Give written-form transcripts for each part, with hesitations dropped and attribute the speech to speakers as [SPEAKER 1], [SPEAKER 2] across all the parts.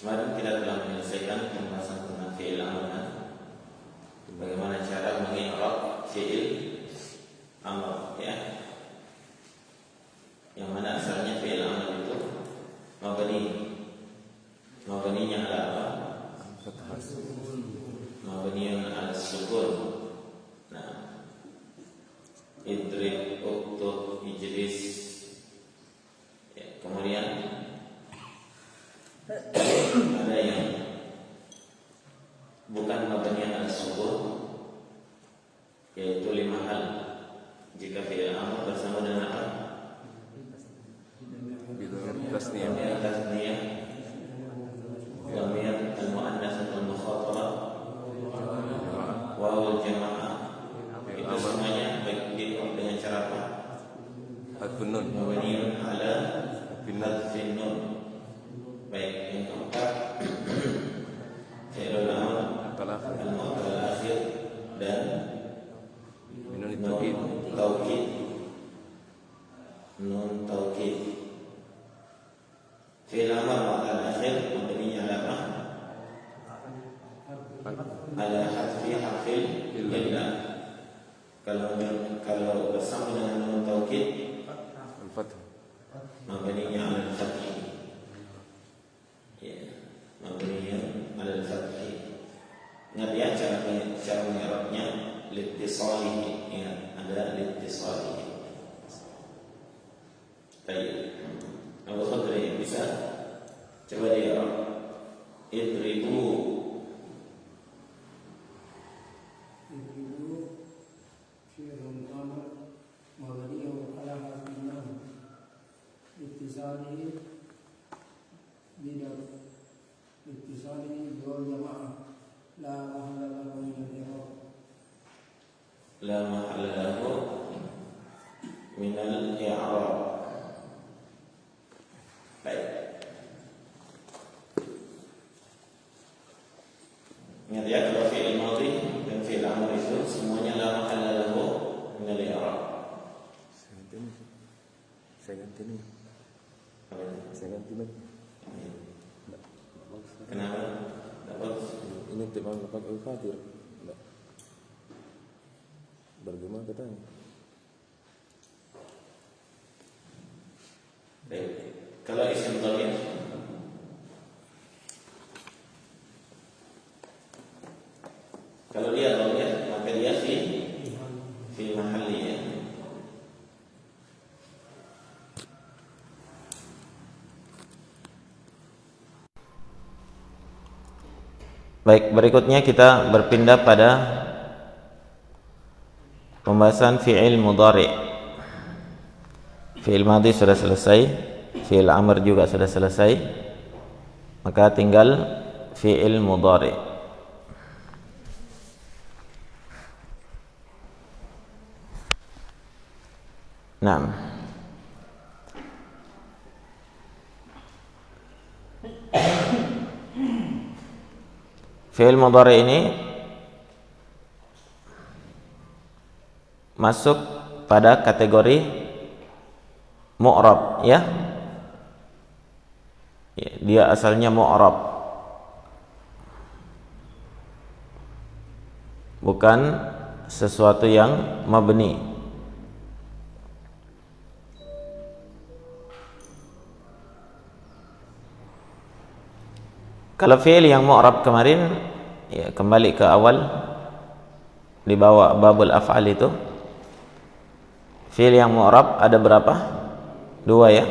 [SPEAKER 1] Kemarin kita telah menyelesaikan pembahasan tentang fi'il amr. Bagaimana cara mengi'rab fi'il amr, ya. Yang mana asalnya fi'il amr itu mabni. Mabninya ala apa? Mabniun ala sukun. Nah, idrib, uktub, ijlis. Ya, kemudian ada yang bukan mabniun ala sukun, yaitu 5 hal. Jika fi'il amr bersama dengan apa? Tasniyah, dhamir al-mu'annatsah al-mukhatabah, wawul jamaah. Itu semuanya baik dengan cara apa?
[SPEAKER 2] Hadfun nun.
[SPEAKER 1] Mabniun ala hadfin nun. Baik, yang keempat fi'il amr al-mu'tal akhir dan nun taukid. Nun taukid. Fi'il amr mu'tal akhir mabninya ala apa? Ala hadfi harfil illa. Kalau bersama dengan nun taukid
[SPEAKER 2] Al-Fath.
[SPEAKER 1] mabninya ala al-fath. Ya, mabninya ala al-fath. Ingat ya cara mengi'rabnya liittisalihi. Ya, ada liittisalihi. Baik. Abu Khadri bisa coba di'rab. Idribu
[SPEAKER 3] fi'lun amr mabniun ala harfin nun ittisalihi biwal jamaah la mahalla lahu min al-i'rab.
[SPEAKER 1] la mahalla lahu min al-i'rab. Baik. Ingat ya, kalau fi'il madhi dan fi'il amr itu semuanya la mahalla lahu min al-i'rab.
[SPEAKER 2] Saya ganti nih.
[SPEAKER 1] Apa itu?
[SPEAKER 2] Saya ganti nih.
[SPEAKER 1] Kenapa? Dapat
[SPEAKER 2] Ini untuk mengapa al-fatir? Enggak. Bagaimana katanya?
[SPEAKER 1] baik. Kalau isim dhamir kalau dia dhamir maka dia fi mahalli, ya. Baik, berikutnya kita berpindah pada pembahasan fi'il mudhari'. Fi'il madhi sudah selesai, fi'il amr juga sudah selesai, maka tinggal fi'il mudhari'. Naam. Fi'il mudhari' ini masuk pada kategori mu'rab, ya. Dia asalnya mu'rab, bukan sesuatu yang mabni. Kalau fi'il yang mu'rab kemarin, ya, kembali ke awal di bawah babul af'al itu. Fi'il yang mu'rab ada berapa? 2, ya.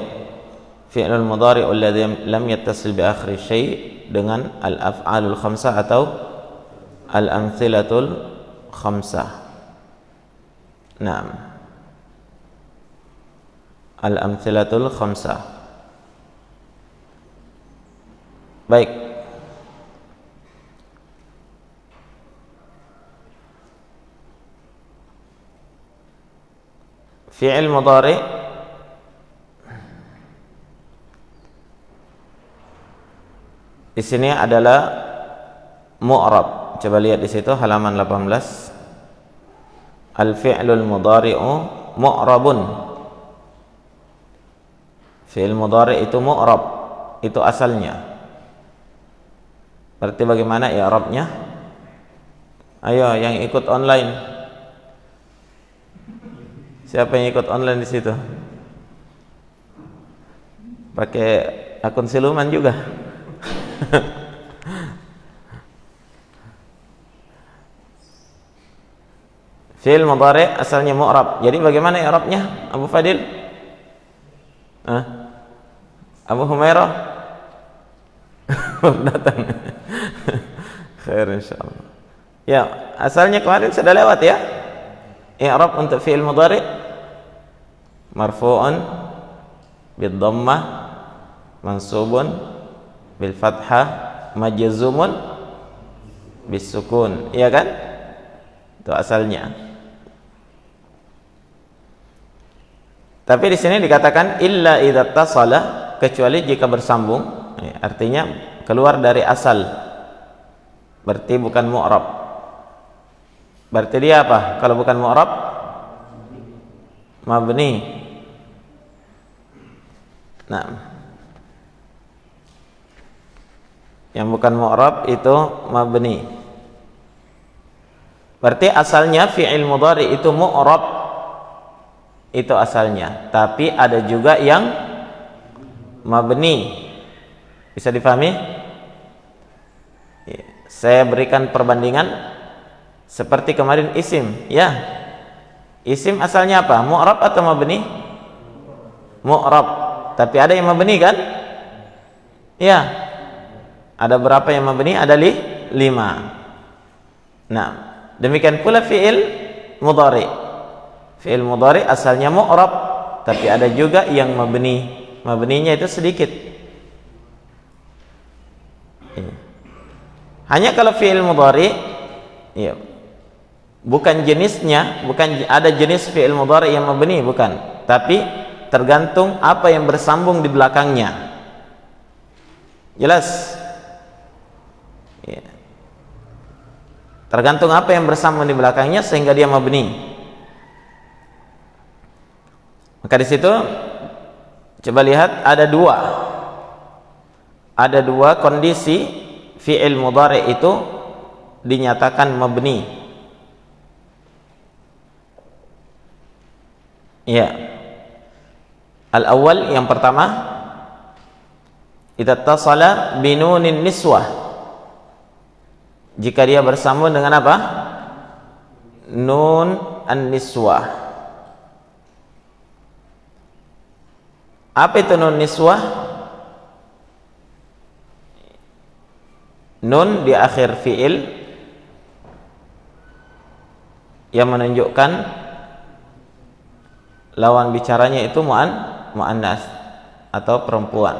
[SPEAKER 1] Fi'lul mudhari'ul ladzi lam yattasil bi akhir syai' dengan al-af'alul khamsah atau al-amtsilatul khamsah. Naam. Al-amtsilatul khamsah. Baik. Fi'il mudhari' di sini adalah mu'rab. Coba lihat di situ halaman 18. Al-fi'lul mudhari'u mu'rabun. Fi'il mudhari' itu mu'rab, itu asalnya. Berarti bagaimana i'rabnya? Ayo yang ikut online. Siapa yang ikut online di situ? Pakai akun siluman juga. Fi'il mudhari asalnya mu'rab. Jadi bagaimana i'rabnya, Abu Fadil? Abu Humairah? Datang. Khair insyaallah. Ya, asalnya kemarin sudah lewat ya. I'rab untuk fi'il mudhari marfu'un bid dhammah, mansubun bil fathah, majzumun bis sukun. Iya kan? Itu asalnya. Tapi di sini dikatakan illa idza tasala, kecuali jika bersambung, artinya keluar dari asal. Berarti bukan mu'rab. Berarti dia apa? Kalau bukan mu'rab, mabni. Nah, yang bukan mu'rab itu mabni. Berarti asalnya fi'il mudhari itu mu'rab. Itu asalnya, tapi ada juga yang mabni. Bisa difahami? Saya berikan perbandingan seperti kemarin isim, ya. Isim asalnya apa? Mu'rab atau mabni? Mu'rab. Tapi ada yang mabni kan? Ya. Ada berapa yang mabni? Ada 5. Nah, demikian pula fi'il mudhari. Fi'il mudhari asalnya mu'rab, tapi ada juga yang mabni. Mabninya itu sedikit. Hanya kalau fi'il mudhari, ya, bukan jenisnya, bukan ada jenis fi'il mudhari yang mabni, bukan. Tapi tergantung apa yang bersambung di belakangnya. Jelas? Ya. Tergantung apa yang bersambung di belakangnya sehingga dia mabni. Maka di situ coba lihat ada dua kondisi fi'il mudhari itu dinyatakan mabni. Ya. Al-awwal, yang pertama, idza tasala binunin niswah. Jika dia bersambung dengan apa? Nun an-niswah. Apa itu nun niswah? Nun di akhir fi'il yang menunjukkan lawan bicaranya itu mu'annas atau perempuan.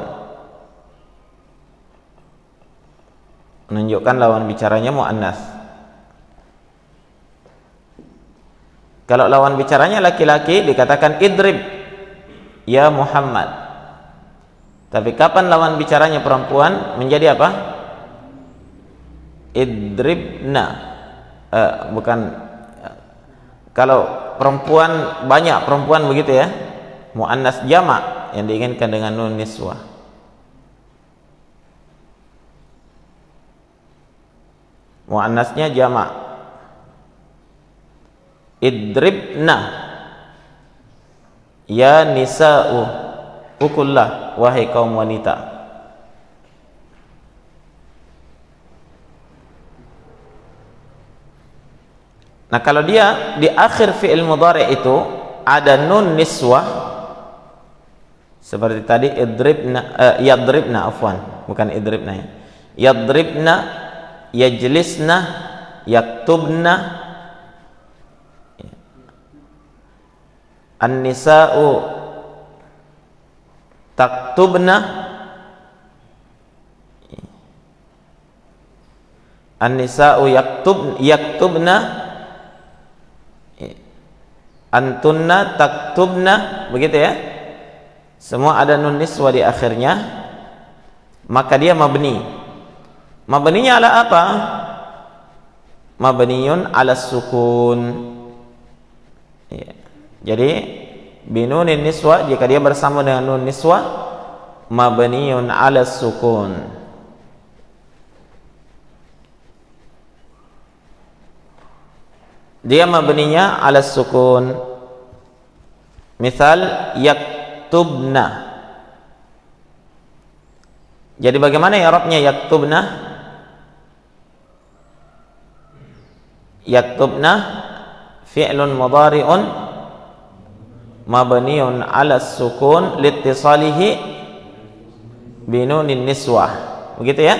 [SPEAKER 1] Menunjukkan lawan bicaranya mu'annas. Kalau lawan bicaranya laki-laki dikatakan idrib ya Muhammad. Tapi kapan lawan bicaranya perempuan menjadi apa? Idribna. Bukan. Kalau perempuan, banyak perempuan begitu ya, muannas jamak yang diinginkan dengan nun niswah. Muannasnya jamak. Idribna ya nisa'u, pukullah wahai kaum wanita. Nah, kalau dia di akhir fi'il mudhari itu ada nun niswah seperti tadi yadribna, afwan, bukan idribna ya. Yadribna, yajlisna, yaktubna. An-nisa'u taktubna, an-nisa'u yaktubna, antunna taktubna, begitu ya. Semua ada nun niswa di akhirnya, maka dia mabni. Mabninya ala apa? Mabniyun ala sukun. Ya. Jadi binunin niswa, jika dia bersama dengan nun niswa, mabniyun ala sukun. dia mabninya ala sukun. Misal yaktubna. Jadi bagaimana i'rabnya yaktubna? Yaktubna fi'lun mudhari'un mabniun 'ala sukun liittisalihi binunin niswah. Begitu ya?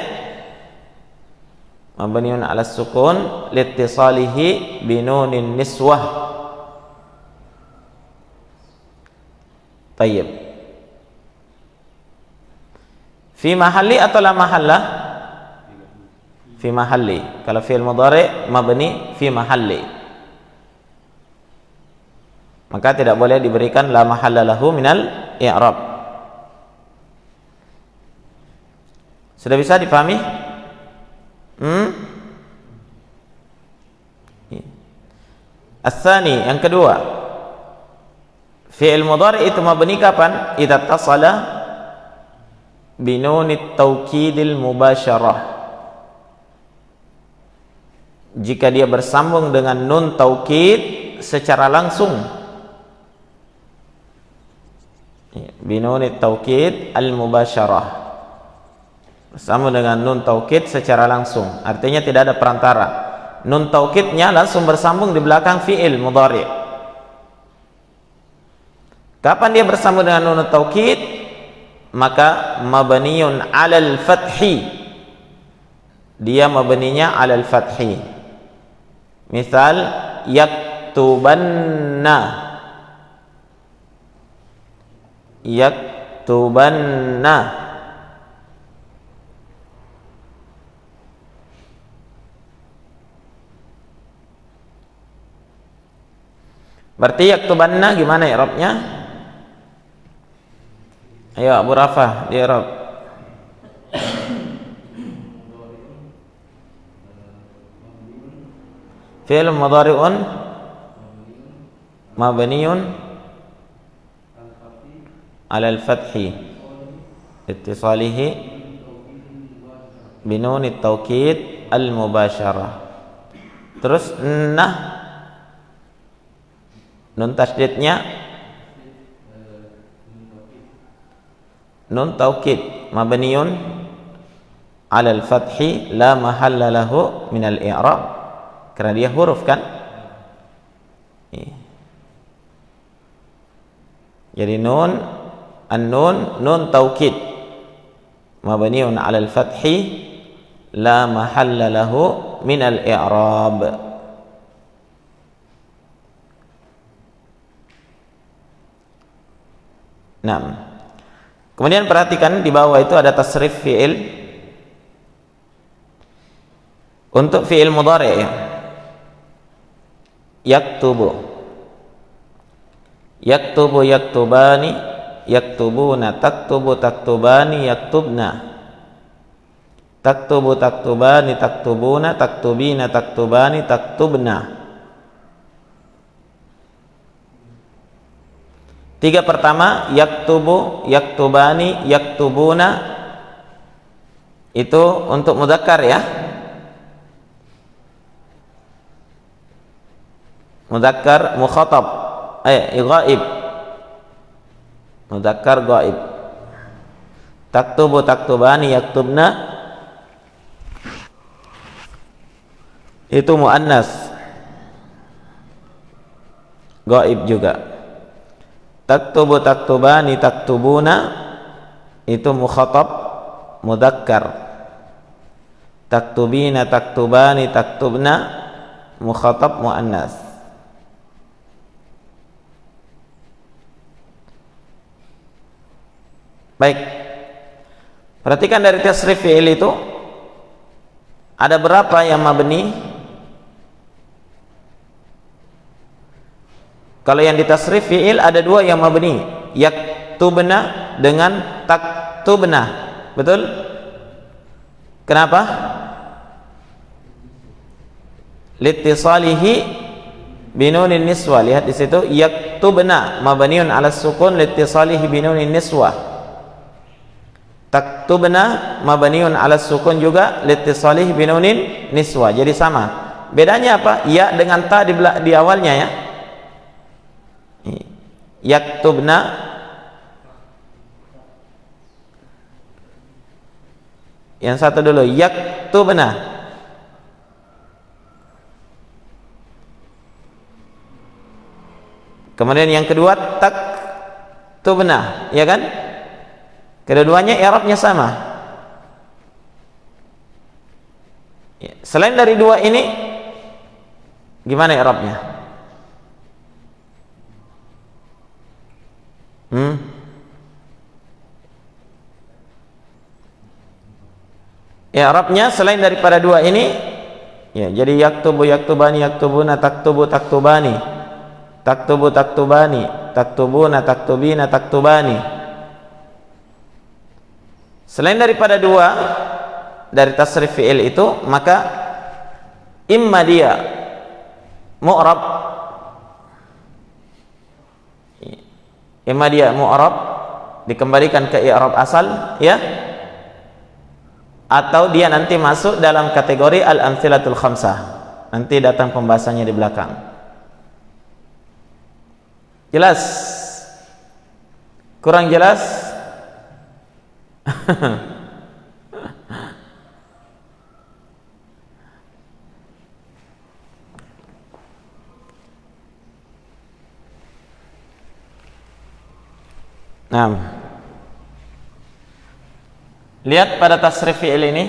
[SPEAKER 1] Mabniun 'ala sukun liittisalihi binunin niswah. Tayyib. Fi mahalli atau la mahalla? Fi mahalli. Kalau fi'il mudhari' mabni fi mahalli, maka tidak boleh diberikan la mahalla lahu minal i'rab. Sudah bisa dipahami? As-tsani, yang kedua, fi'il mudhari' itu mabni kapan? Idza tasala binunit taukidil mubasyarah, jika dia bersambung dengan nun taukid secara langsung. Binunit taukid al mubasyarah, bersambung dengan nun taukid secara langsung, artinya tidak ada perantara. Nun taukidnya langsung bersambung di belakang fi'il mudhari'. Kapan dia bersambung dengan nun taukid? Maka mabniyun 'alal fathi, dia mabninya 'alal fathi. Misal yaktubanna, yaktubanna. Berarti yaktubanna gimana i'rabnya? Ayo Abu Rafah, di i'rab. Fi'il mudhari'un mabniun 'ala al-fathi ittisalihi binun at-taukid al-mubasyarah. Terus nah, nun tasydidnya nun taukid mabniun 'ala al-fathi la mahalla lahu min al-i'rab, karena dia huruf kan. Jadi nun, an-nun nun taukid mabniun 'ala al-fathi la mahalla lahu min al-i'rab. Naam. Kemudian perhatikan di bawah itu ada tasrif fi'il untuk fi'il mudhari' ya. Yaktubu, yaktubu, yaktubani, yaktubuna, taktubu, taktubani, yaktubna, taktubu, taktubani, taktubuna, taktubina, taktubani, taktubna. Tiga pertama, yaktubu, yaktubani, yaktubuna, itu untuk mudzakkar ya. Mudzakkar mukhatab, ghaib. Mudzakkar ghaib. Taktubu, taktubani, yaktubna, itu muannas, ghaib juga. Taktubu, taktubani, taktubuna, itu mukhatab mudzakkar. Taktubina, taktubani, taktubna, mukhatab muannas. Baik, perhatikan dari tasrif fi'il itu ada berapa yang mabni? Kalau yang ditasrif fi'il ada dua yang mabni, yaktubna dengan taktubna. Betul? Kenapa? Liittisalihi binunin niswa. Lihat di situ, yaktubna mabniun 'ala sukun liittisalihi binunin niswa. Taktubna mabniun 'ala sukun juga liittisalihi binunin niswa. Jadi sama. bedanya apa? Ya dengan ta di awalnya ya. Yaktubna, yang satu dulu, yaktubna. Kemudian yang kedua taktubna, ya kan? Kedua-duanya i'rabnya sama. Selain dari dua ini, gimana i'rabnya? I'rabnya selain daripada dua ini, ya, jadi yaktubu yaktubani yaktubuna taktubu taktubani taktubu taktubani taktubuna taktubina taktubani. Selain daripada dua dari tasrif fi'il itu, maka imma dia mu'rab, imma dia mu'rab dikembalikan ke i'rab asal, ya, atau dia nanti masuk dalam kategori al-amtsilatul khamsah. Nanti datang pembahasannya di belakang. Jelas? Kurang jelas? Nah, lihat pada tasrif fi'il ini,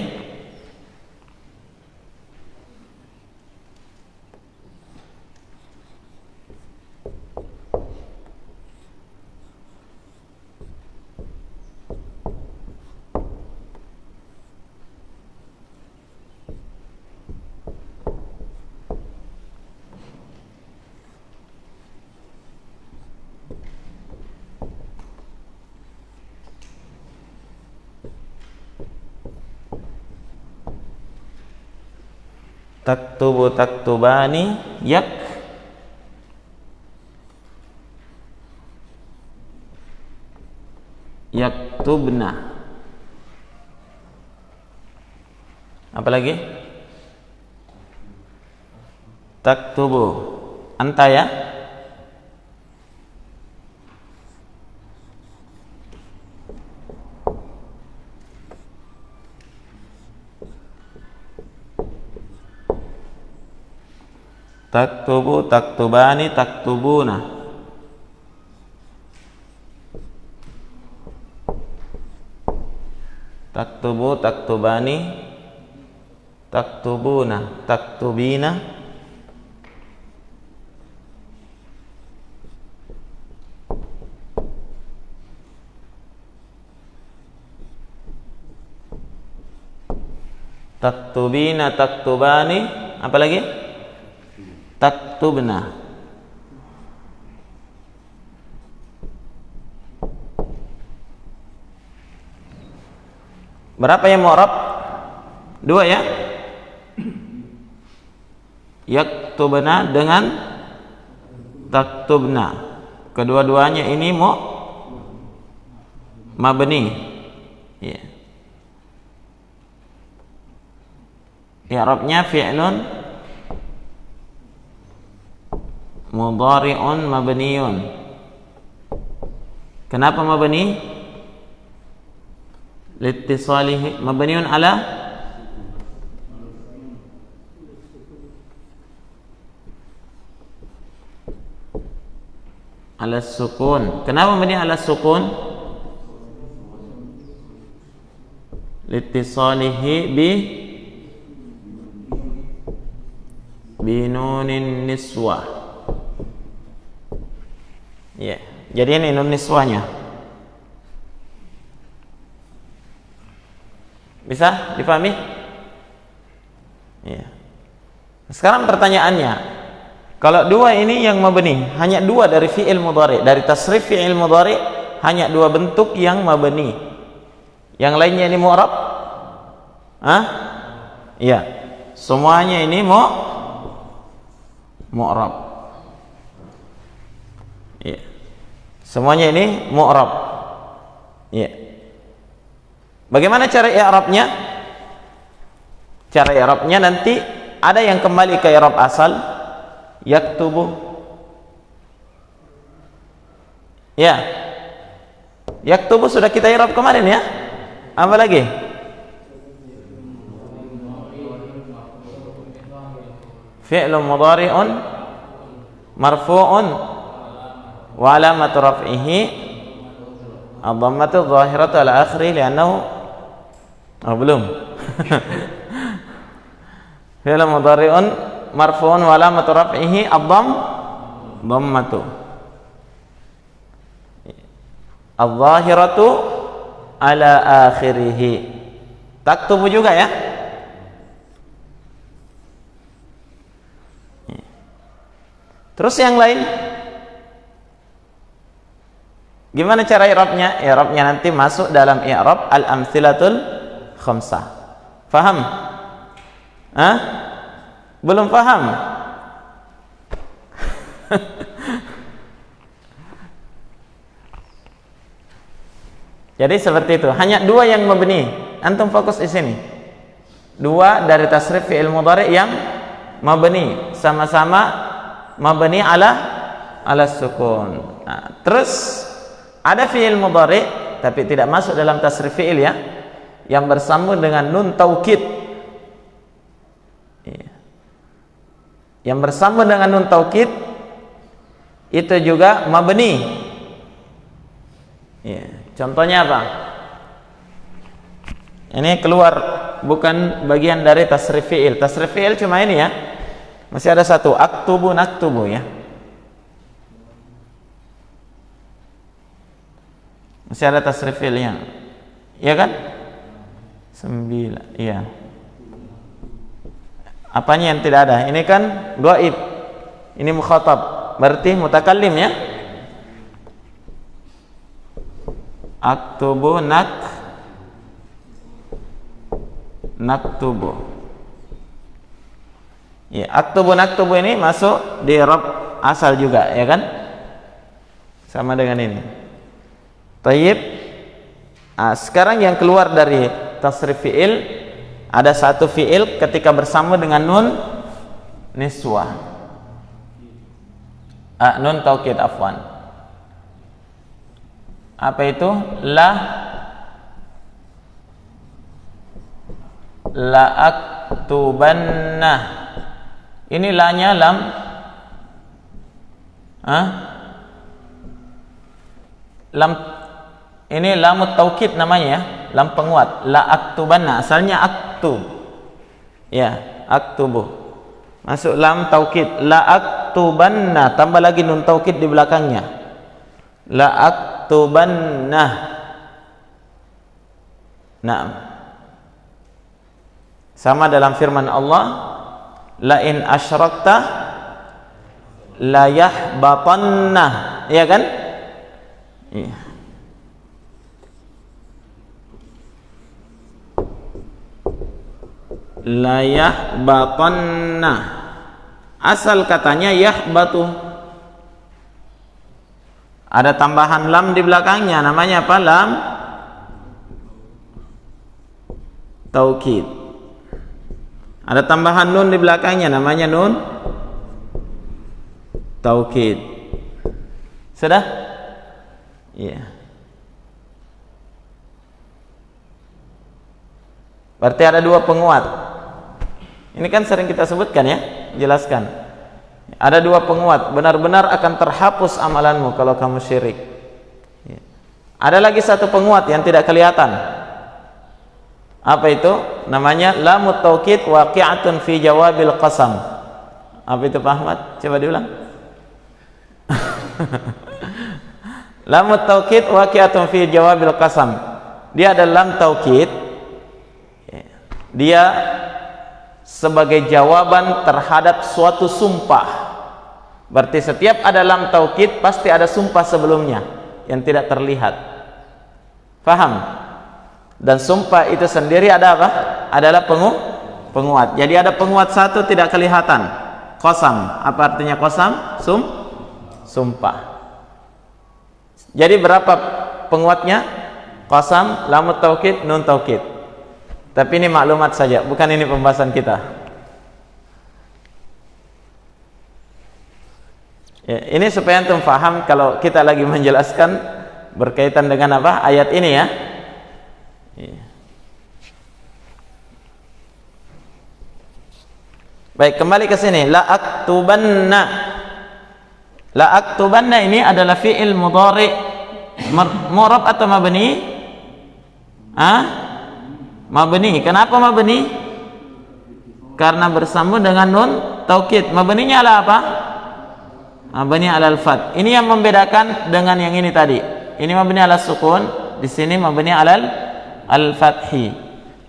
[SPEAKER 1] taktubu taktubani yaktubna. Apa lagi? Taktubu anta, ya. Taktubu taktubani taktubuna. Taktubu taktubani taktubuna taktubina. Taktubina taktubani, apa lagi? Taktubna. Berapa yang mu'rab? Dua, ya. Yaktubna dengan taktubna. Kedua-duanya ini mabni. Ya. I'rabnya fi'lun mudhari'un mabniun. Kenapa mabni? Liittisalihi, mabniun ala sukun. Kenapa mabni ala sukun? Liittisalihi binunin niswah. Ya, jadi ini nun niswahnya. Bisa dipahami? Ya. Sekarang pertanyaannya, kalau dua ini yang mabni, hanya dua dari fi'il mudhari, dari tasrif fi'il mudhari hanya dua bentuk yang mabni. Yang lainnya ini mu'rab? Iya. Semuanya ini mu'rab. Ya. Semuanya ini mu'rab. Ya. Bagaimana cara i'rabnya? Cara i'rabnya nanti ada yang kembali ke i'rab asal, yaktubu. Ya. Yaktubu sudah kita i'rab kemarin ya. Apa lagi? Fi'lun mudhari'un marfu'un wa alamatu raf'ihi ad-dhammatu adh-dhahiratu ala akhirih li'annahu belum. Fi'lun mudhari'un marfu'un wa alamatu raf'ihi ad-dhammatu adh-dhahiratu ala akhirih. Taktubu juga ya. Terus yang lain, gimana cara i'rabnya? I'rabnya nanti masuk dalam i'rab al-amtsilatul khamsah. Faham? Hah? Belum paham? Jadi seperti itu. Hanya dua yang mabni. Antum fokus di sini. Dua dari tasrif fi'il mudhari yang mabni, sama-sama mabni ala sukun. Nah, terus ada fi'il mudhari tapi tidak masuk dalam tasrif fi'il ya, yang bersambung dengan nun taukid. Yang bersambung dengan nun taukid itu juga mabni. Contohnya apa? Ini keluar bukan bagian dari tasrif fi'il. Tasrif fi'il cuma ini ya. Masih ada satu, aktubu naktubu ya. Masih ada tasrif fi'ilnya. Iya kan? 9, iya. Apanya yang tidak ada? Ini kan ghaib. Ini mukhatab. Berarti mutakallim ya. Aktubu naktubu. Ya, aktubu naktubu ini masuk di i'rab asal juga, ya kan? Sama dengan ini. Tayyib. Sekarang yang keluar dari tasrif fi'il, ada satu fi'il ketika bersama dengan nun niswah. Nun taukid afwan. Apa itu? La aktubanna. Ini la-nya lam lam, ini lamut taukid namanya ya, lam penguat. La aktubanna, asalnya aktub. Ya, aktubu. Masuk lam taukid. La aktubanna, tambah lagi nun taukid di belakangnya. La aktubanna. Naam. Sama dalam firman Allah, la in asyrakta la yahbatanna, iya kan? Iya. La yahbatanna. Asal katanya yahbatu. Ada tambahan lam di belakangnya, namanya apa? Lam taukid. Ada tambahan nun di belakangnya, namanya nun taukid. Sudah? Iya. Berarti ada dua penguat. Ini kan sering kita sebutkan ya, jelaskan. Ada dua penguat, benar-benar akan terhapus amalanmu kalau kamu syirik. Ada lagi satu penguat yang tidak kelihatan. Apa itu? Namanya lamut taukid waqi'atun fi jawabil qasam. Apa itu Pak Ahmad? Coba diulang. Lamut taukid waqi'atun fi jawabil qasam. Dia ada lam taukid. Dia sebagai jawaban terhadap suatu sumpah. Berarti setiap ada lam taukid pasti ada sumpah sebelumnya yang tidak terlihat. Faham? Dan sumpah itu sendiri ada apa? Adalah penguat. Jadi ada penguat satu tidak kelihatan. Qasam. Apa artinya qasam? Sumpah. Jadi berapa penguatnya? Qasam, lamut taukid, nun taukid. Tapi ini maklumat saja, bukan ini pembahasan kita. Ya, ini supaya antum paham kalau kita lagi menjelaskan berkaitan dengan apa ayat ini ya. Ya. Baik, kembali ke sini. La aktubanna. La aktubanna ini adalah fi'il mudhari mu'rab atau mabni? Mabni. Kenapa mabni? Karena bersambung dengan nun taukid. Mabninya ala apa? Mabni ala al-fath. Ini yang membedakan dengan yang ini tadi. Ini mabni ala sukun, di sini mabni ala al-fathi.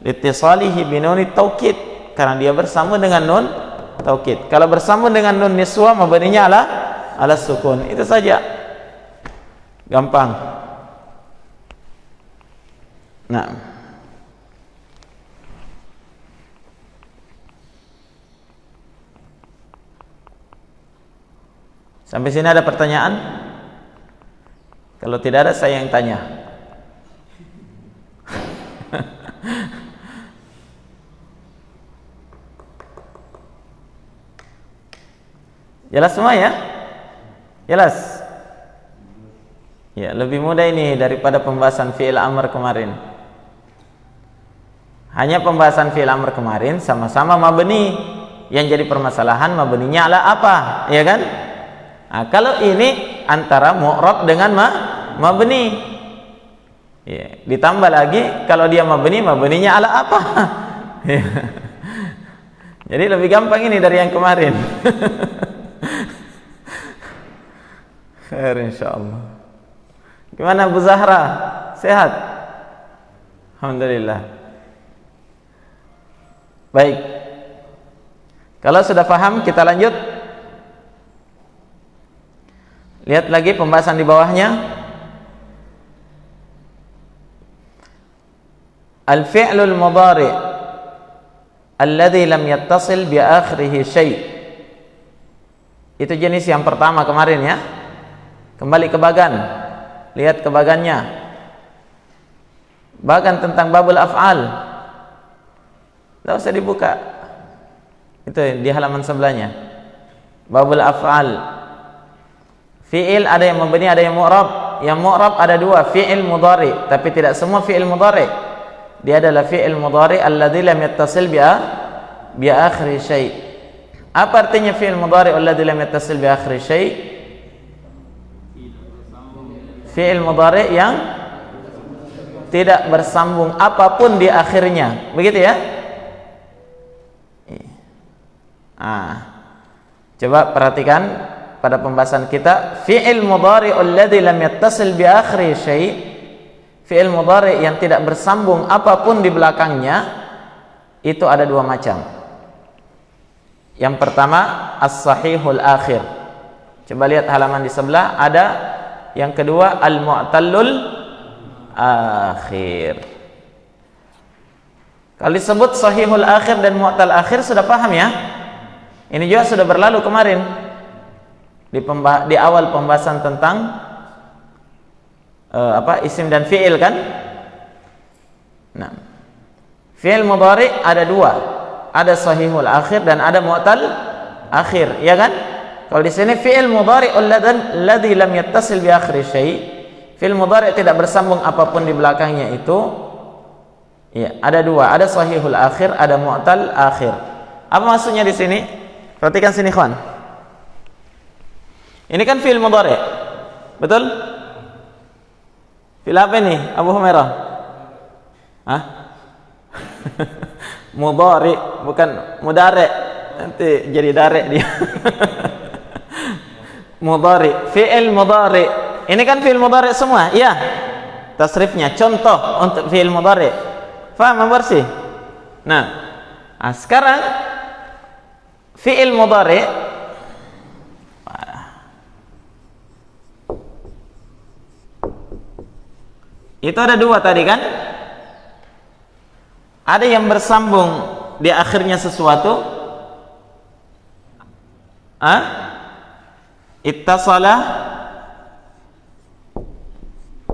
[SPEAKER 1] Litisalihi binuni taukid, karena dia bersambung dengan nun taukid. Kalau bersambung dengan nun niswa, mabninya ala sukun. Itu saja. Gampang. Nah. Sampai sini ada pertanyaan? Kalau tidak ada, saya yang tanya. Jelas semua ya? Jelas? Ya, lebih mudah ini daripada pembahasan fi'il amr kemarin. Hanya pembahasan fi'il amr kemarin sama-sama mabni. Yang jadi permasalahan mabninya ala apa? Ya kan? Nah, kalau ini antara mu'rab dengan mabni. Ya, ditambah lagi kalau dia mabni, mabninya ala apa? Ya. Jadi lebih gampang ini dari yang kemarin. Khair insyaallah. Gimana Bu Zahra? Sehat? Alhamdulillah. Baik. Kalau sudah paham, kita lanjut. Lihat lagi pembahasan di bawahnya. Al-fi'lul mudhari' alladhi lam yattasil bi akhirih syai'. Itu jenis yang pertama kemarin ya. Kembali ke bagan. Lihat ke bagannya. Bagan tentang babul af'al. Tidak usah dibuka. Itu di halaman sebelahnya. Babul af'al. Fi'il ada yang mabni, ada yang mu'rab. Yang mu'rab ada dua, fi'il mudhari, tapi tidak semua fi'il mudhari. Dia adalah fi'il mudhari alladzi lam yattasil bi akhir syai'. Apa artinya fi'il mudhari alladzi lam yattasil bi akhir syai'? Fi'il mudhari yang tidak bersambung apapun di akhirnya. Begitu ya? Coba perhatikan pada pembahasan kita, fi'il mudhari alladzi lam yattasil bi akhir syai', fi'il mudhari yang tidak bersambung apapun di belakangnya, itu ada dua macam. Yang pertama, as-sahihul akhir. Coba lihat halaman di sebelah, ada yang kedua al-mu'tallul akhir. Kalau disebut sahihul akhir dan mu'tal akhir sudah paham ya? Ini juga sudah berlalu kemarin. Di awal pembahasan tentang isim dan fi'il kan. Nah, fi'il mudhari ada dua, ada sahihul akhir dan ada mu'tal akhir, ya kan? Kalau di sini fi'il mudhari alladzi lam yattasil bi akhir syai', fi'il mudhari tidak bersambung apapun di belakangnya itu, ya, ada dua, ada sahihul akhir, ada mu'tal akhir. Apa maksudnya di sini? Perhatikan sini, kawan. Ini kan fi'il mudhari. Betul? Fi'il apa ini, Abu Humairah? Mudhari, bukan mudhari. Nanti jadi darek dia. Mudhari, fi'il mudhari. Ini kan fi'il mudhari semua, iya. Tasrifnya, contoh untuk fi'il mudhari. Faham bersih? Nah, sekarang fi'il mudhari itu ada dua tadi kan? Ada yang bersambung di akhirnya sesuatu. Ittasala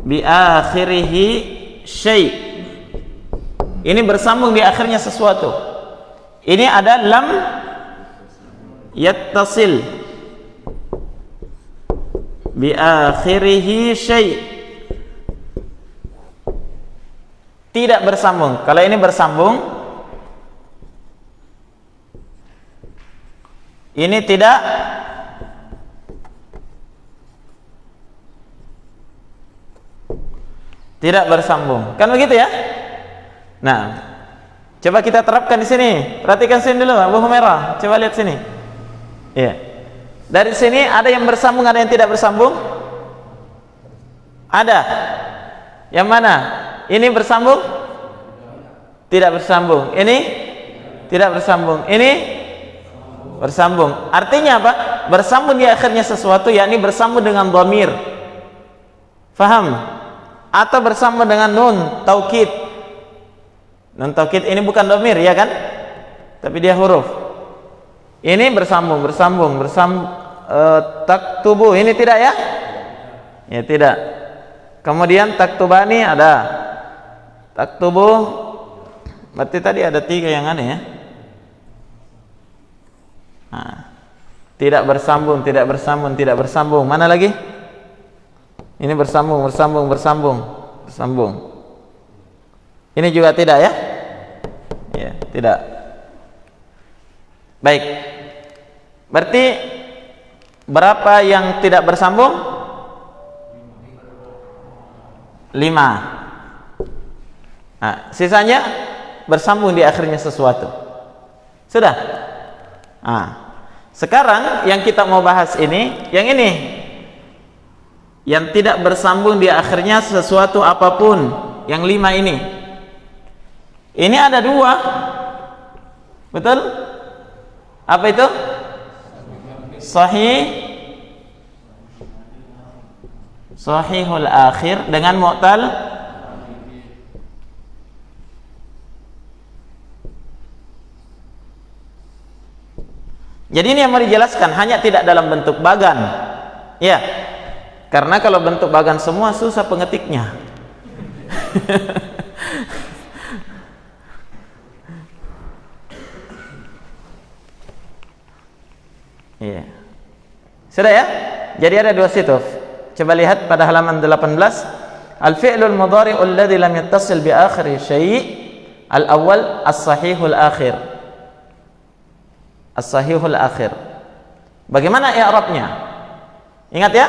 [SPEAKER 1] bi akhirihi syai'. Ini bersambung di akhirnya sesuatu. Ini ada lam yattasil. bi akhirih syai'. Tidak bersambung. Kalau ini bersambung, ini tidak bersambung. Kan begitu ya? Nah, coba kita terapkan di sini. Perhatikan sini dulu, Abu Humairah. Coba lihat sini. Iya. Dari sini ada yang bersambung, ada yang tidak bersambung? Ada. Yang mana? Ini bersambung? Tidak bersambung. Ini tidak bersambung. Ini bersambung. Artinya apa? Bersambung di akhirnya sesuatu, yakni bersambung dengan dhamir. Faham? Atau bersambung dengan nun taukid. Nun taukid ini bukan dhamir, ya kan? Tapi dia huruf. Ini bersambung, taktubu. Ini tidak ya? Ya tidak. Kemudian taktubani ada. Taktubu, berarti tadi ada 3 yang aneh ya. Nah, tidak bersambung. Mana lagi? Ini bersambung. Ini juga tidak ya? Ya, tidak. Baik. Berarti berapa yang tidak bersambung? 5. Nah, sisanya bersambung di akhirnya sesuatu. Sudah? Nah, sekarang yang kita mau bahas ini, yang ini. Yang tidak bersambung di akhirnya sesuatu apapun. Yang 5 ini. Ini ada 2. Betul? Apa itu? Sahihul akhir dengan mu'tal. Jadi ini yang mau dijelaskan, hanya tidak dalam bentuk bagan. Ya. Karena kalau bentuk bagan semua susah pengetiknya. Iya. Sudah ya? Jadi ada 2 situ. Coba lihat pada halaman 18. Al-fi'lul mudhari'u alladhi lam yattasil bi akhiri syai'. Al-awwal as-sahihul akhir. As-sahihul akhir. Bagaimana i'rabnya? Ingat ya?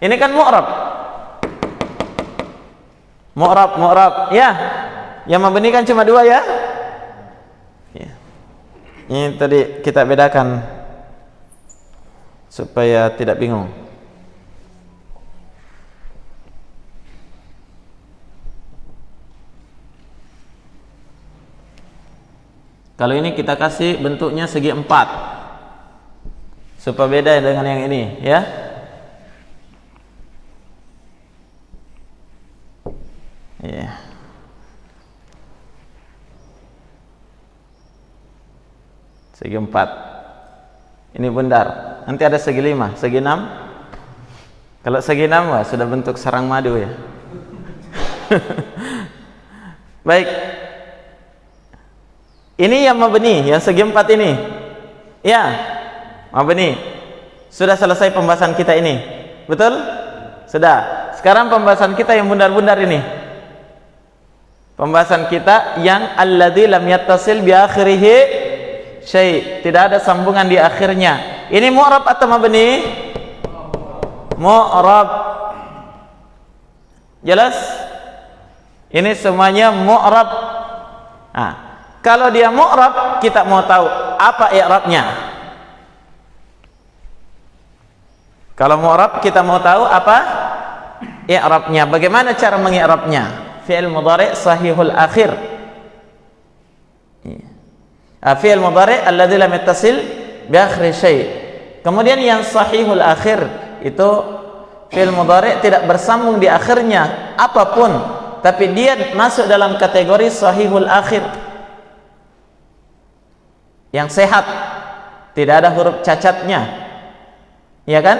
[SPEAKER 1] Ini kan mu'rab. Mu'rab. Ya. Yang mabni kan cuma 2 ya? Ya. Ini tadi kita bedakan supaya tidak bingung. Kalau ini kita kasih bentuknya segi 4 supaya beda dengan yang ini ya. Iya. Segi 4. Ini bundar. Nanti ada segi 5, segi 6. Kalau segi 6 wah, sudah bentuk sarang madu ya. Baik. Ini yang mabni, yang segi 4 ini. Ya, mabni. Sudah selesai pembahasan kita ini. Betul? Sudah. Sekarang pembahasan kita yang bundar-bundar ini. Pembahasan kita yang alladzi lam yattasil bi akhirih syai'. Tidak ada sambungan di akhirnya. Ini mu'rab atau mabni? Mu'rab. Jelas? Ini semuanya mu'rab. Nah, kalau dia mu'rab, kita mau tahu apa i'rabnya. Kalau mu'rab, kita mau tahu apa i'rabnya. Bagaimana cara mengi'rabnya? Fi'il mudhari' sahihul akhir. Fi'il mudhari' alladzi lam yattasil bi akhir syai'. Kemudian yang sahihul akhir itu fi'il mudhari' tidak bersambung di akhirnya apapun, tapi dia masuk dalam kategori sahihul akhir. Yang sehat, tidak ada huruf cacatnya. Iya kan?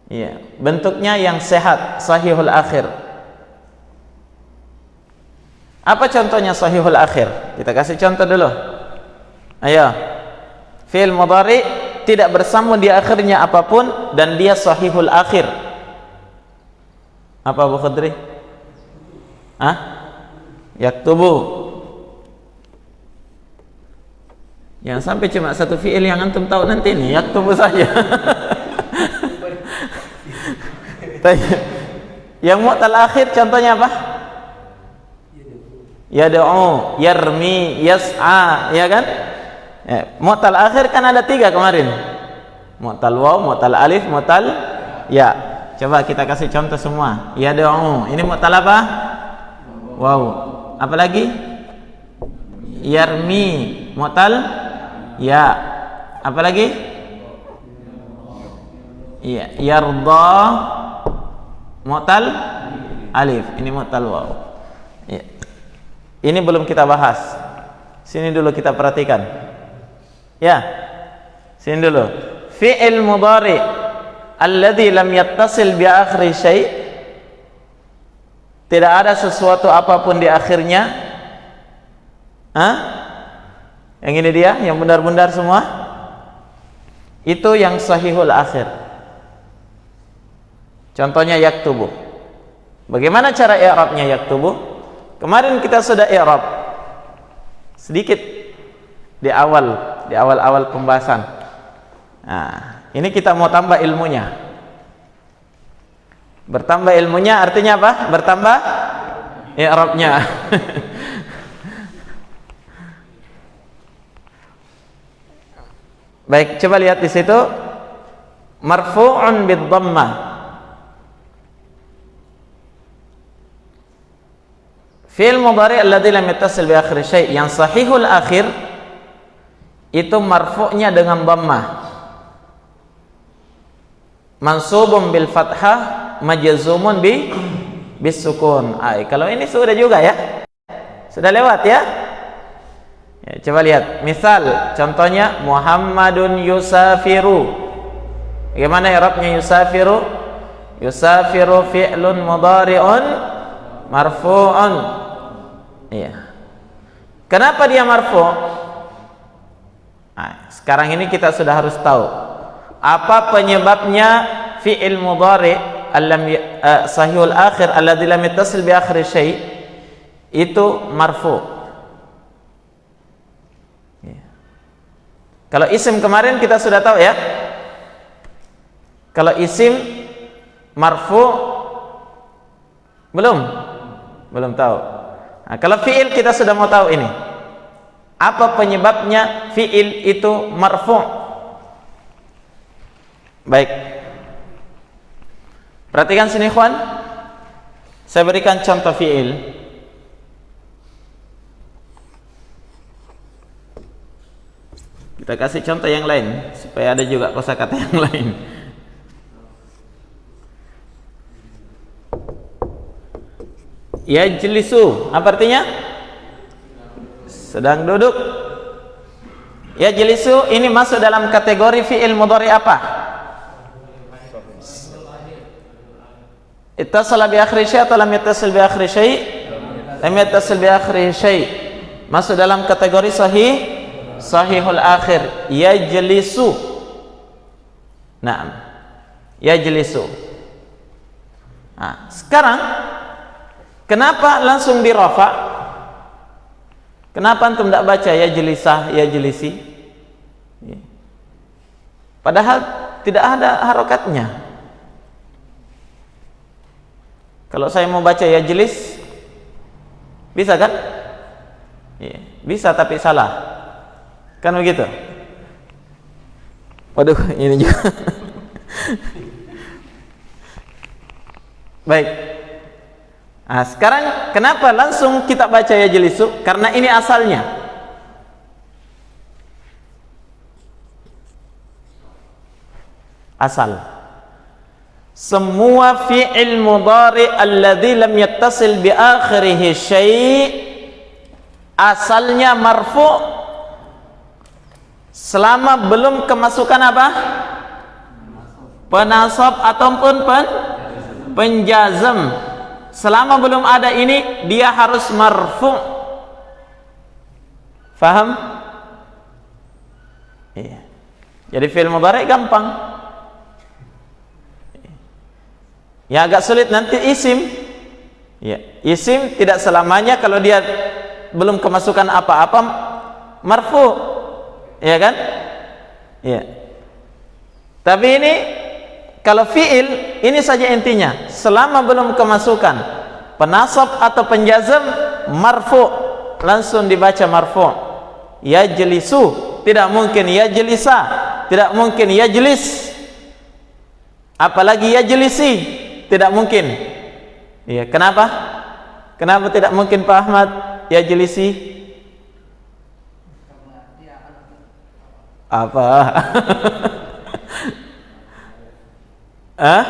[SPEAKER 1] Iya, bentuknya yang sehat, sahihul akhir. Apa contohnya sahihul akhir? Kita kasih contoh dulu. Ayo. Fi'il mudhari tidak bersambung di akhirnya apapun dan dia sahihul akhir. Apa Abu Khadri? Yaktubu. Yang sampai cuma satu fi'il yang antum tahu nanti nih, yaktubu saja. Yang mu'tal akhir contohnya apa? Yad'u, yarmi, yas'a, ya kan? Mu'tal akhir kan ada 3 kemarin. Mu'tal waw, mu'tal alif, mu'tal ya. Coba kita kasih contoh semua. Yad'u, ini mu'tal apa? Waw. Apa lagi? Yarmi, mu'tal ya. Apa lagi? Iya, yarda, mu'tal alif. Ini mu'tal waw. Ya. Ini belum kita bahas. Sini dulu kita perhatikan. Ya. Sini dulu. Fi'il mudhari alladhi lam yattasil bi akhri syai'. Tidak ada sesuatu apapun di akhirnya. Yang ini dia, yang bundar-bundar semua. Itu yang sahihul akhir. Contohnya yaktubu. Bagaimana cara i'rabnya yaktubu? Kemarin kita sudah i'rab sedikit di awal pembahasan. Nah, ini kita mau tambah ilmunya. Bertambah ilmunya artinya apa? Bertambah i'rabnya. Baik, coba lihat di situ. Marfu'un bid-dhammah. Fi'il mudhari' alladzi lam yattasil bi akhir syai', yang sahihul akhir itu marfu'nya dengan dhammah. Mansubun bil fathah, majzumun bis sukun. Kalau ini sudah juga ya. Sudah lewat ya? Coba lihat. Misal contohnya Muhammadun yusafiru. Bagaimana i'rabnya yusafiru? Yusafiru fi'lun mudhari'un marfu'un. Iya. Kenapa dia marfu'? Sekarang ini kita sudah harus tahu apa penyebabnya fi'il mudhari' sahihul akhir alladzi lam yattasil bi akhir syai' itu marfu'. Kalau isim kemarin kita sudah tahu ya. Kalau isim marfu' belum tahu. Nah, kalau fi'il kita sudah mau tahu ini. Apa penyebabnya fi'il itu marfu'? Baik. Perhatikan sini ikhwan. Saya berikan contoh fi'il. Kita kasih contoh yang lain supaya ada juga kosakata yang lain. Yajlisu, apa artinya? Sedang duduk. Yajlisu ini masuk dalam kategori fi'il mudhari apa? Ittasala bi akhri syai' atau lam yattasil bi akhri syai'? Lam yattasil bi akhri syai'. Masuk dalam kategori sahihul akhir. Yajlisu. Naam. Yajlisu. Nah, sekarang kenapa langsung dirafa? Kenapa antum tidak baca yajlisah, yajlisi? Padahal tidak ada harokatnya. Kalau saya mau baca yajlis, bisa kan? Bisa tapi salah. Kan begitu? Waduh, ini juga. Baik. Nah, sekarang kenapa langsung kita baca yajlisu? Karena ini asalnya. Asal. Semua fi'il mudhari alladzi lam yattasil bi akhirih syai' asalnya marfu' selama belum kemasukan apa? Penasab ataupun penjazm. Selama belum ada ini dia harus marfu'. Faham? Iya. Jadi fi'il mudhari gampang. Yang agak sulit nanti isim. Ya, isim tidak selamanya kalau dia belum kemasukan apa-apa marfu, ya kan? Ya. Tapi ini kalau fi'il ini saja intinya, selama belum kemasukan penasab atau penjazam marfu, langsung dibaca marfu. Yajlisu, tidak mungkin yajlisa, tidak mungkin yajlis, apalagi yajlisi, tidak mungkin. Ya, kenapa? Kenapa tidak mungkin Pak Ahmad yajlisi? Apa? Hah?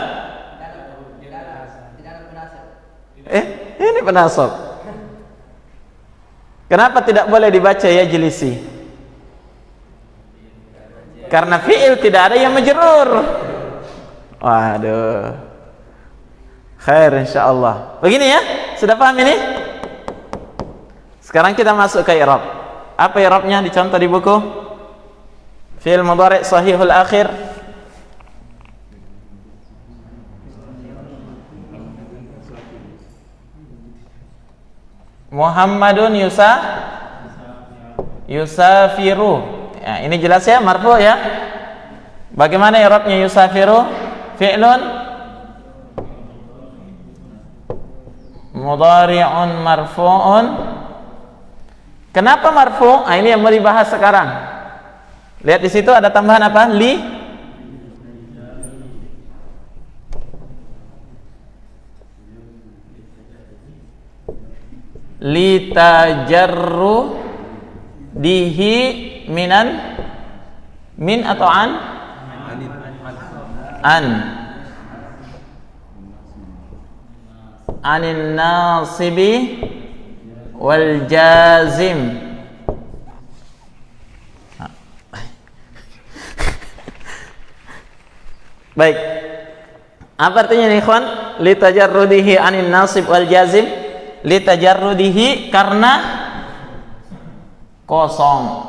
[SPEAKER 1] Ini penasab. Kenapa tidak boleh dibaca yajlisi? Karena fi'il tidak ada yang majrur. Waduh. Khair insyaallah. Begini ya, sudah paham ini? Sekarang kita masuk ke i'rab. Apa i'rabnya dicontoh di buku? Fi'il mudhari' sahihul akhir. Muhammadun yusafiru. Ya, ini jelas ya, marfu ya. Bagaimana i'rabnya yusafiru? Fi'lun mudhari'un marfu'un. Kenapa marfu'? Nah, ini yang mau dibahas sekarang. Lihat di situ ada tambahan apa? Li tajarru dihi minan, min atau an? Anin nasibi wal jazim. Baik, apa artinya nih ikhwan? Li tajarrudihi anin nasib wal jazim. Li tajarrudihi karena kosong.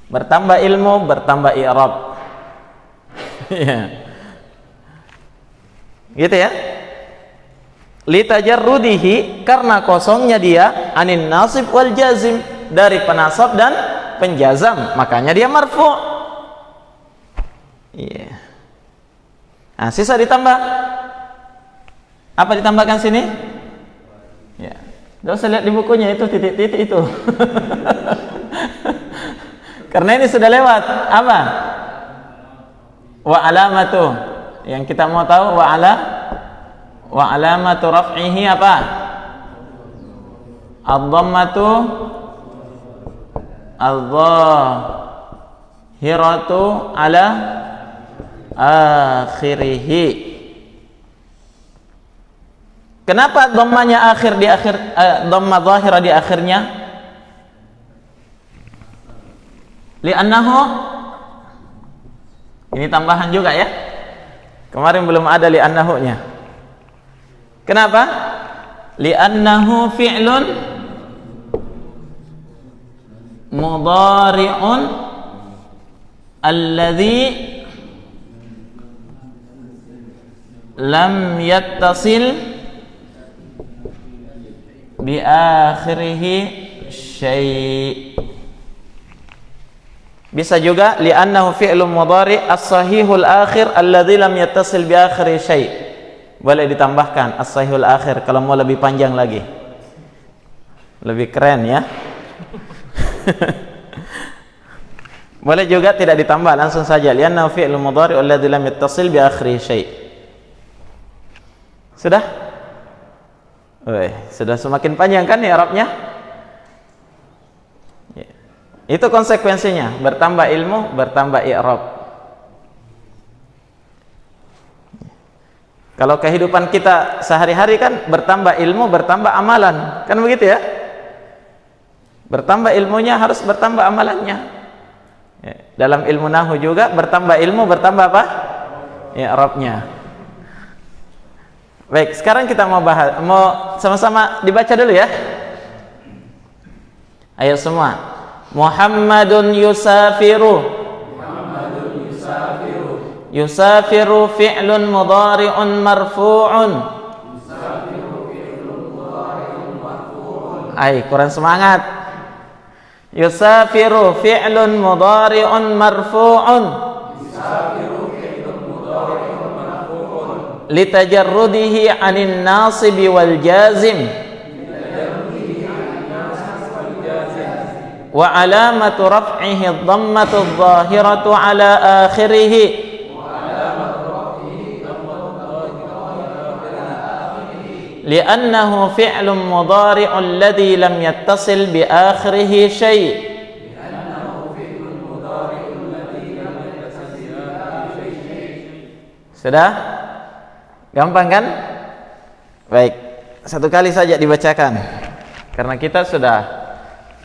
[SPEAKER 1] Bertambah ilmu, bertambah i'rab. Ya. Gitu ya. Li tajarrudihi karena kosongnya dia anin nasib wal jazim, dari penasab dan penjazam, makanya dia marfu. Iya. Nah, sisa ditambah. Apa ditambahkan sini? Ya. Enggak usah lihat di bukunya itu titik-titik itu. Karena ini sudah lewat. Apa? Wa alamatu. Yang kita mau tahu wa alamatu raf'ihi apa? Ad-dhammatu adh-dhahiratu ala akhirih. Kenapa dhammanya akhir di akhir, dhamma dhahira di akhirnya? Li'annahu, ini tambahan juga ya. Kemarin belum ada li'annahu-nya. Kenapa? Li'annahu fi'lun mudhari'un alladhi lam yattasil bi akhirihi syai'. Bisa juga li'annahu fi'lun mudhari' as-sahihul akhir alladzi lam yattasil bi akhiri syai'. Boleh ditambahkan as-sahihul akhir kalau mau lebih panjang lagi. Lebih keren ya. Boleh juga tidak ditambah, langsung saja li'annahu fi'lun mudhari' alladzi lam yattasil bi akhiri syai'. Sudah? Sudah semakin panjang kan ya i'rabnya? Ya. Itu konsekuensinya, bertambah ilmu, bertambah i'rab. Kalau kehidupan kita sehari-hari kan bertambah ilmu, bertambah amalan, kan begitu ya? Bertambah ilmunya harus bertambah amalannya. Ya. Dalam ilmu nahwu juga bertambah ilmu, bertambah apa? I'rabnya. Baik, sekarang kita mau bahas, mau sama-sama dibaca dulu ya. Ayo semua. Muhammadun yusafiru. Yusafiru fi'lun mudhari'un marfu'un. Ay, kurang semangat. Yusafiru fi'lun mudhari'un marfu'un. Litajarrudihi 'anil nasibi wal jazim. Wa 'alamatu raf'ihi ad-dhammatu adh-dhahiratu 'ala akhirih. Li'annahu fi'lun mudhari'un alladhi lam yattasil bi akhirih syai'. Sudah? Gampang kan? Baik, satu kali saja dibacakan. Karena kita sudah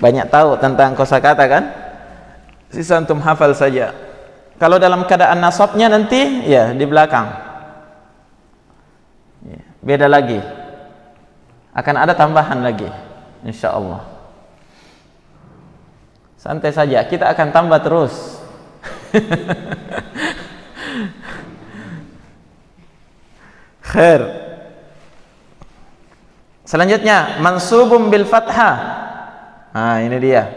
[SPEAKER 1] banyak tahu tentang kosakata kan? Sisa antum hafal saja. Kalau dalam keadaan nasabnya nanti ya di belakang. Ya, beda lagi. Akan ada tambahan lagi, insyaallah. Santai saja, kita akan tambah terus. Khair. Selanjutnya mansubun bil fathah. Nah, ini dia.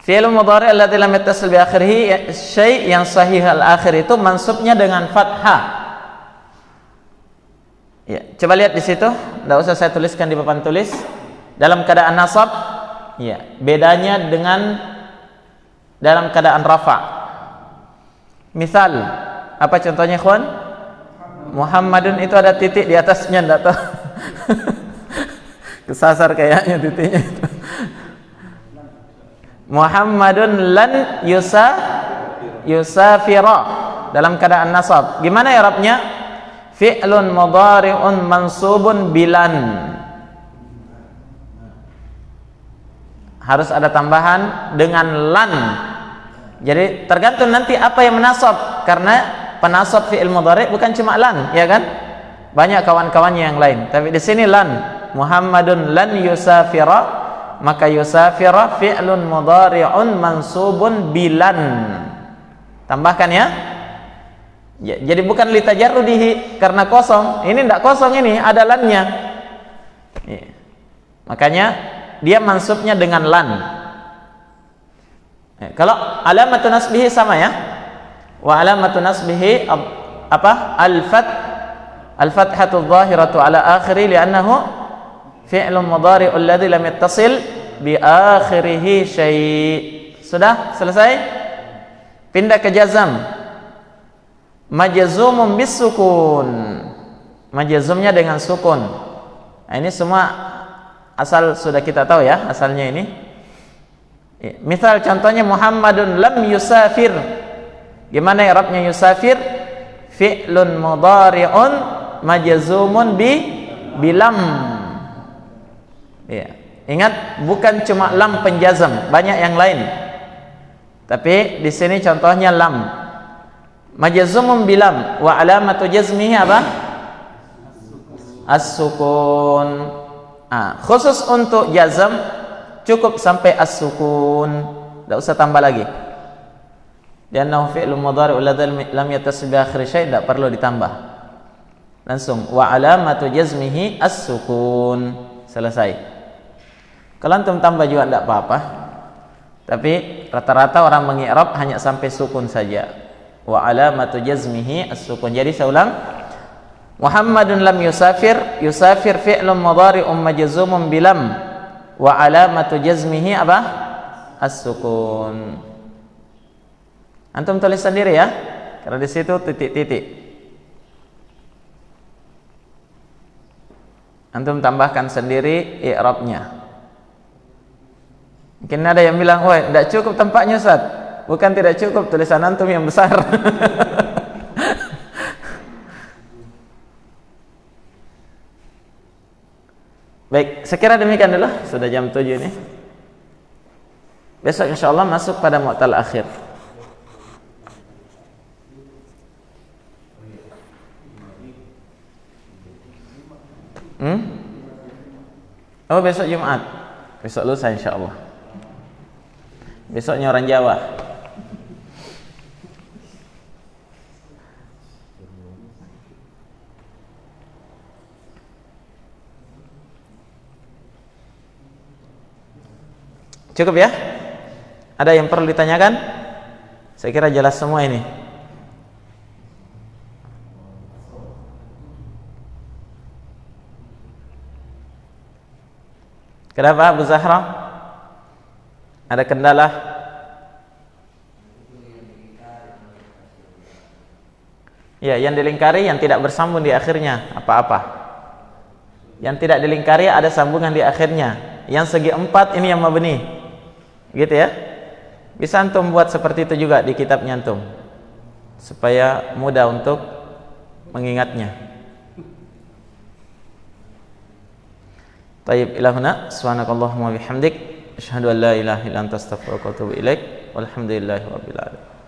[SPEAKER 1] Fi'il mudhari' alladzi lam yattasil bi akhirih syai' yang sahih al akhir itu mansubnya dengan fathah. Ya, coba lihat di situ, enggak usah saya tuliskan di papan tulis. Dalam keadaan nasab, ya, bedanya dengan dalam keadaan rafa. Misal, apa contohnya, ikhwan? Muhammadun itu ada titik di atasnya, enggak tahu. Kesasar kayaknya titiknya itu. Muhammadun lan yusafira dalam keadaan nasab. Gimana i'rabnya? Fi'lun mudhari'un mansubun bilan. Harus ada tambahan dengan lan. Jadi tergantung nanti apa yang menasab, karena penasab fi'il mudhari' bukan cuma lan, ya kan? Banyak kawan-kawannya yang lain. Tapi di sini lan. Muhammadun lan yusafira, maka yusafira fi'lun mudhari'un mansubun bilan. Tambahkan ya. Ya, jadi bukan litajarrudihi karena kosong. Ini tidak kosong, ini ada lannya. Ya. Makanya dia mansubnya dengan lan. Ya, kalau alamatu nasbihi sama ya. Wa alamatu nasbihi apa? Al-fathatu adh-dhahiratu ala akhiri li'annahu fi'lun mudhari'un alladhi lam yattasil bi akhirih syai'. Sudah selesai? Pindah ke jazam. Majzumun bisukun. Majzumnya dengan sukun. Nah, ini semua asal sudah kita tahu ya, asalnya ini. Misal contohnya Muhammadun lam yusafir. Gimana i'rabnya yusafir? Fi'lun mudhari'un majzumun bilam. Ya. Ingat, bukan cuma lam penjazam, banyak yang lain. Tapi di sini contohnya lam. Majzumun bilam wa alamatu jazmihi apa? As-sukun. Khusus untuk jazam cukup sampai as-sukun, tidak usah tambah lagi. Li'annahu fi'lun mudhari'un lam yattasil bi akhir syai', tidak perlu ditambah. Langsung wa alamatu jazmihi as-sukun. Selesai. Kalau antum tambah juga tidak apa-apa. Tapi rata-rata orang mengi'rab hanya sampai sukun saja. Wa alamatu jazmihi as-sukun. Jadi saya ulang. Muhammadun lam yusafir. Yusafir fi'lun mudhari'un majzumun bilam. Wa alamatu jazmihi apa? As-sukun. Antum tulis sendiri ya. Karena di situ titik-titik. Antum tambahkan sendiri i'rabnya. Mungkin ada yang bilang, "Woi, tidak cukup tempatnya, Ustaz." Bukan tidak cukup, tulisan antum yang besar. Baik, sekira demikian dulu. Sudah jam 7 ini. Besok insyaallah masuk pada mu'tal akhir. Oh, besok Jumat. Besok lusa insyaallah. Besoknya orang Jawa. Cukup ya? Ada yang perlu ditanyakan? Saya kira jelas semua ini. Kenapa Abu Zahra? Ada kendala? Ya, yang dilingkari yang tidak bersambung di akhirnya apa-apa. Yang tidak dilingkari ada sambungan di akhirnya. Yang segi 4 ini yang mabni. Gitu ya? Bisa antum buat seperti itu juga di kitabnya antum. Supaya mudah untuk mengingatnya. Tayyib ilahuna subhanakallahumma bihamdik asyhadu an la ilaha illa anta astaghfiruka wa atubu ilaik walhamdulillahi rabbil alamin.